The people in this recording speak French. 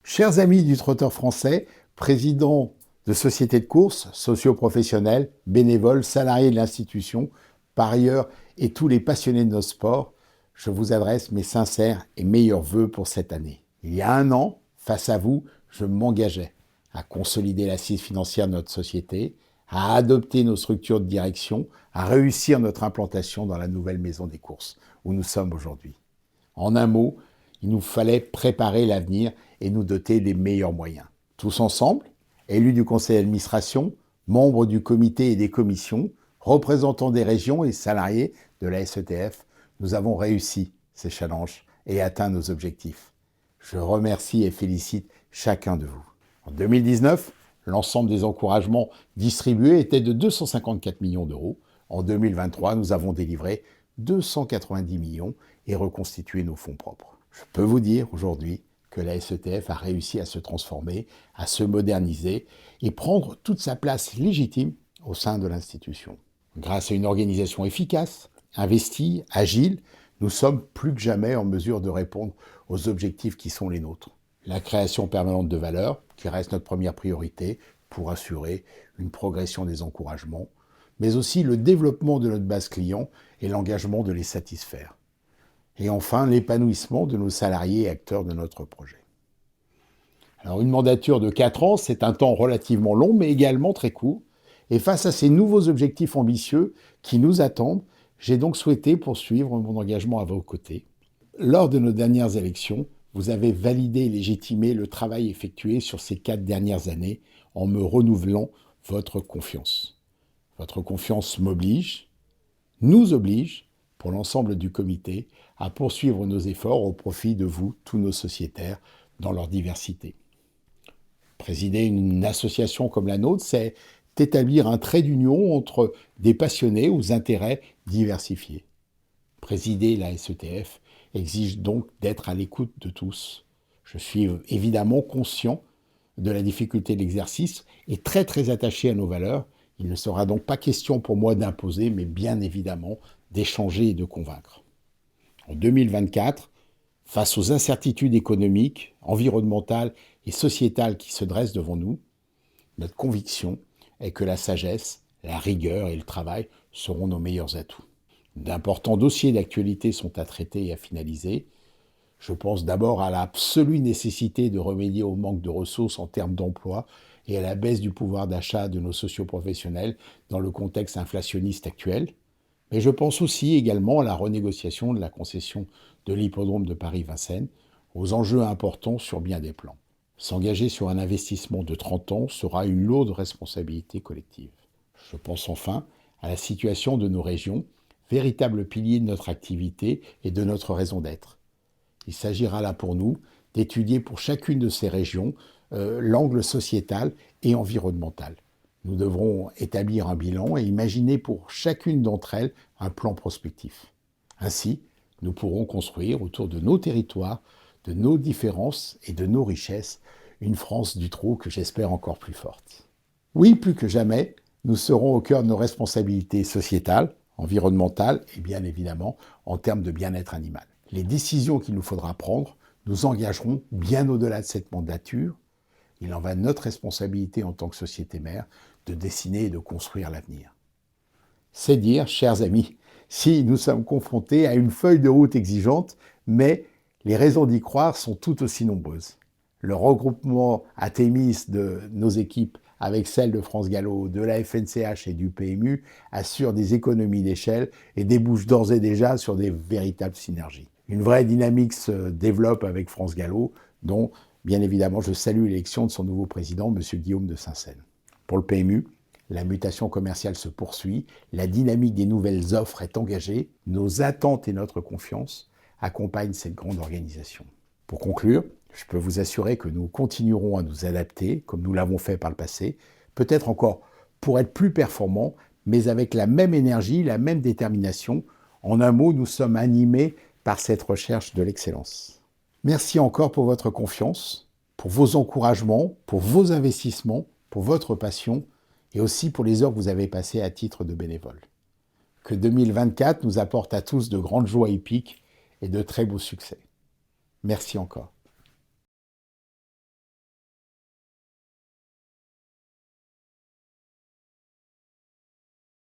Chers amis du trotteur français, présidents de sociétés de course, socio-professionnels, bénévoles, salariés de l'institution, parieurs et tous les passionnés de nos sports, je vous adresse mes sincères et meilleurs vœux pour cette année. Il y a un an, face à vous, je m'engageais à consolider l'assise financière de notre société, à adopter nos structures de direction, à réussir notre implantation dans la nouvelle maison des courses où nous sommes aujourd'hui. En un mot, il nous fallait préparer l'avenir et nous doter des meilleurs moyens. Tous ensemble, élus du conseil d'administration, membres du comité et des commissions, représentants des régions et salariés de la SETF, nous avons réussi ces challenges et atteint nos objectifs. Je remercie et félicite chacun de vous. En 2019, l'ensemble des encouragements distribués était de 254 millions d'euros. En 2023, nous avons délivré 290 millions et reconstitué nos fonds propres. Je peux vous dire aujourd'hui que la SETF a réussi à se transformer, à se moderniser et prendre toute sa place légitime au sein de l'institution. Grâce à une organisation efficace, investie, agile, nous sommes plus que jamais en mesure de répondre aux objectifs qui sont les nôtres. La création permanente de valeur, qui reste notre première priorité pour assurer une progression des encouragements, mais aussi le développement de notre base client et l'engagement de les satisfaire. Et enfin, l'épanouissement de nos salariés et acteurs de notre projet. Alors, une mandature de 4 ans, c'est un temps relativement long, mais également très court. Et face à ces nouveaux objectifs ambitieux qui nous attendent, j'ai donc souhaité poursuivre mon engagement à vos côtés. Lors de nos dernières élections, vous avez validé et légitimé le travail effectué sur ces 4 dernières années en me renouvelant votre confiance. Votre confiance m'oblige, nous oblige, pour l'ensemble du comité, à poursuivre nos efforts au profit de vous, tous nos sociétaires, dans leur diversité. Présider une association comme la nôtre, c'est établir un trait d'union entre des passionnés aux intérêts diversifiés. Présider la SETF exige donc d'être à l'écoute de tous. Je suis évidemment conscient de la difficulté de l'exercice et très attaché à nos valeurs. Il ne sera donc pas question pour moi d'imposer, mais bien évidemment d'échanger et de convaincre. En 2024, face aux incertitudes économiques, environnementales et sociétales qui se dressent devant nous, notre conviction est que la sagesse, la rigueur et le travail seront nos meilleurs atouts. D'importants dossiers d'actualité sont à traiter et à finaliser. Je pense d'abord à l'absolue nécessité de remédier au manque de ressources en termes d'emploi et à la baisse du pouvoir d'achat de nos socioprofessionnels dans le contexte inflationniste actuel. Mais je pense aussi également à la renégociation de la concession de l'hippodrome de Paris-Vincennes, aux enjeux importants sur bien des plans. S'engager sur un investissement de 30 ans sera une lourde responsabilité collective. Je pense enfin à la situation de nos régions, véritable pilier de notre activité et de notre raison d'être. Il s'agira là pour nous d'étudier pour chacune de ces régions l'angle sociétal et environnemental. Nous devrons établir un bilan et imaginer pour chacune d'entre elles un plan prospectif. Ainsi, nous pourrons construire autour de nos territoires, de nos différences et de nos richesses, une France du trot que j'espère encore plus forte. Oui, plus que jamais, nous serons au cœur de nos responsabilités sociétales, environnementales et bien évidemment en termes de bien-être animal. Les décisions qu'il nous faudra prendre nous engageront bien au-delà de cette mandature. Il en va de notre responsabilité en tant que société mère de dessiner et de construire l'avenir. C'est dire, chers amis, si nous sommes confrontés à une feuille de route exigeante, mais les raisons d'y croire sont tout aussi nombreuses. Le regroupement à Thémis de nos équipes avec celles de France Gallo, de la FNCH et du PMU assure des économies d'échelle et débouche d'ores et déjà sur des véritables synergies. Une vraie dynamique se développe avec France Gallo, dont, bien évidemment, je salue l'élection de son nouveau président, M. Guillaume de Saint-Seine. Pour le PMU, la mutation commerciale se poursuit, la dynamique des nouvelles offres est engagée, nos attentes et notre confiance accompagnent cette grande organisation. Pour conclure, je peux vous assurer que nous continuerons à nous adapter, comme nous l'avons fait par le passé, peut-être encore pour être plus performants, mais avec la même énergie, la même détermination. En un mot, nous sommes animés par cette recherche de l'excellence. Merci encore pour votre confiance, pour vos encouragements, pour vos investissements, pour votre passion et aussi pour les heures que vous avez passées à titre de bénévole. Que 2024 nous apporte à tous de grandes joies épiques et de très beaux succès. Merci encore.